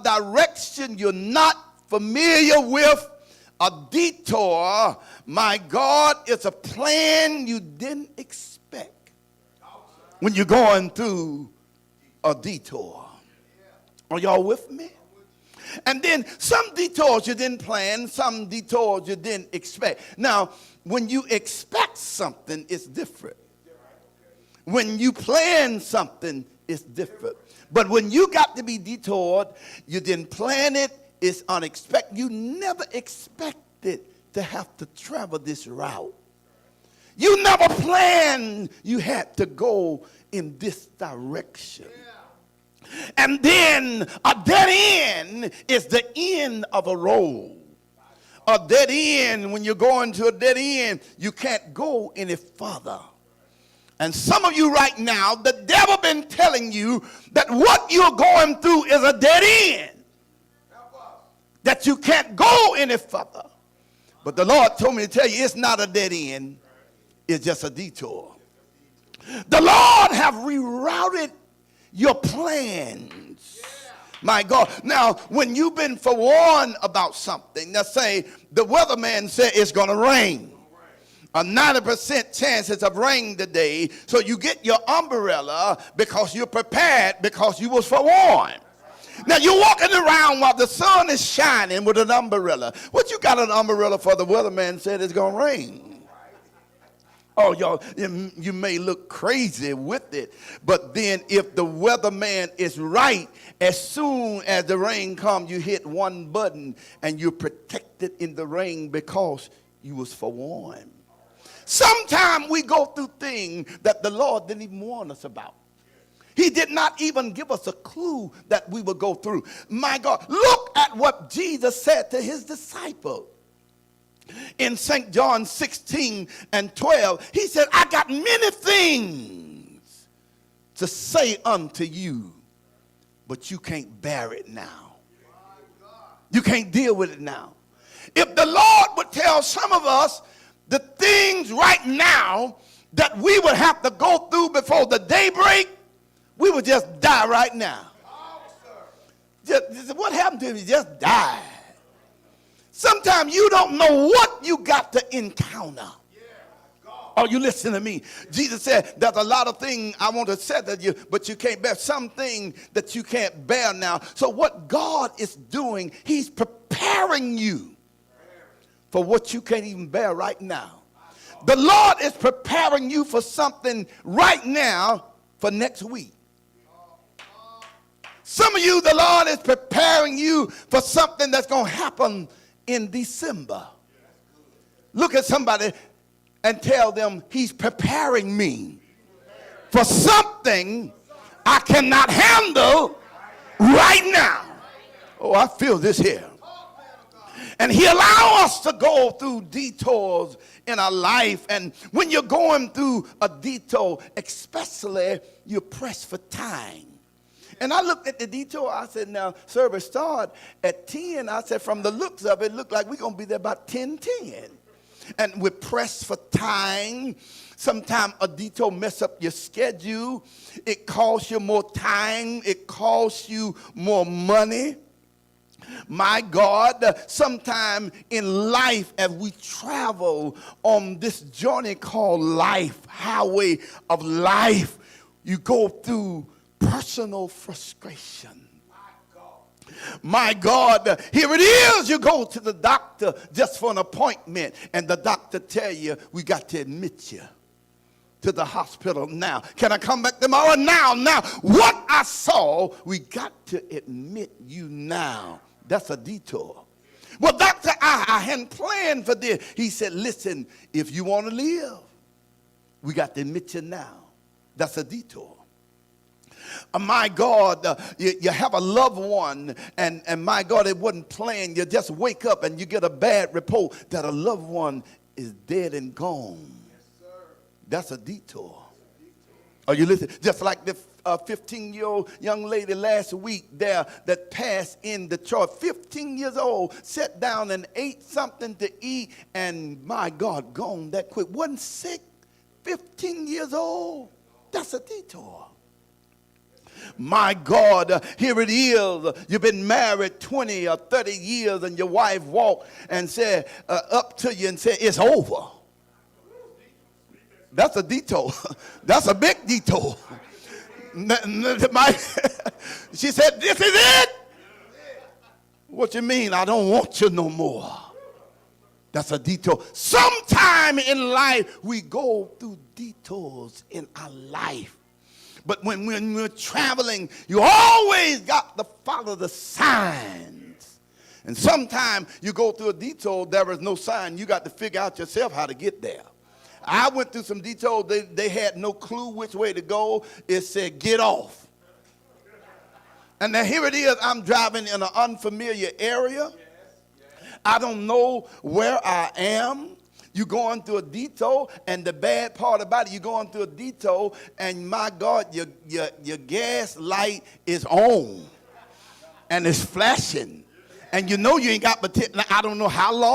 direction you're not familiar with, a detour, my God, it's a plan you didn't expect when you're going through a detour. Are y'all with me? And then some detours you didn't plan, some detours you didn't expect. Now, when you expect something, it's different. When you plan something, it's different. But when you got to be detoured, you didn't plan it, it's unexpected. You never expected to have to travel this route. You never planned you had to go in this direction. And then a dead end is the end of a road. A dead end, when you're going to a dead end, you can't go any further. And some of you right now, the devil been telling you that what you're going through is a dead end. That you can't go any further. But the Lord told me to tell you it's not a dead end. It's just a detour. The Lord have rerouted your plans. My God. Now, when you've been forewarned about something, let's say the weatherman said it's going to rain. A 90% chances of rain today. So you get your umbrella because you're prepared, because you was forewarned. Now you're walking around while the sun is shining with an umbrella. What you got an umbrella for? The weatherman said it's going to rain. Oh, y'all, you may look crazy with it, but then if the weatherman is right, as soon as the rain comes, you hit one button and you're protected in the rain because you was forewarned. Sometimes we go through things that the Lord didn't even warn us about. He did not even give us a clue that we would go through. My God, look at what Jesus said to his disciples. In St. John 16:12, he said, I got many things to say unto you, but you can't bear it now. You can't deal with it now. If the Lord would tell some of us the things right now that we would have to go through before the daybreak, we would just die right now. What happened to him? He just died. Sometimes you don't know what you got to encounter. Are you listening to me? Jesus said, there's a lot of things I want to say to you, but you can't bear. Something that you can't bear now. So what God is doing, he's preparing you for what you can't even bear right now. The Lord is preparing you for something right now for next week. Some of you, the Lord is preparing you for something that's going to happen in December. Look at somebody and tell them, he's preparing me for something I cannot handle right now. Oh, I feel this here. And he allows us to go through detours in our life. And when you're going through a detour, especially you're pressed for time. And I looked at the detour. I said, now, service start at 10. I said, from the looks of it, look like we're going to be there about 10:10. And we're pressed for time. Sometimes a detour mess up your schedule. It costs you more time. It costs you more money. My God, sometime in life as we travel on this journey called life, highway of life, you go through personal frustration. My God, here it is. You go to the doctor just for an appointment, and the doctor tell you, we got to admit you to the hospital now. Can I come back tomorrow? Now. What I saw, we got to admit you now. That's a detour. Well, doctor, I hadn't planned for this. He said, listen, if you want to live, we got to admit you now. That's a detour. My God, you have a loved one, and my God, it wasn't planned. You just wake up and you get a bad report that a loved one is dead and gone. Yes, that's a detour. Are you listening? Just like the 15-year-old young lady last week there that passed in Detroit. 15 years old, sat down and ate something to eat, and my God, gone that quick. Wasn't sick, 15 years old. That's a detour. My God, here it is. You've been married 20 or 30 years and your wife walked and said up to you and said, it's over. That's a detour. That's a big detour. She said, this is it. What you mean? I don't want you no more. That's a detour. Sometime in life, we go through detours in our life. But when we're traveling, you always got to follow the signs. And sometimes you go through a detour, there is no sign. You got to figure out yourself how to get there. I went through some detours. They had no clue which way to go. It said, get off. And now here it is. I'm driving in an unfamiliar area. I don't know where I am. You're going through a detour, and the bad part about it, you're going through a detour, and my God, your gas light is on, and it's flashing. And you know you ain't got, I don't know how long.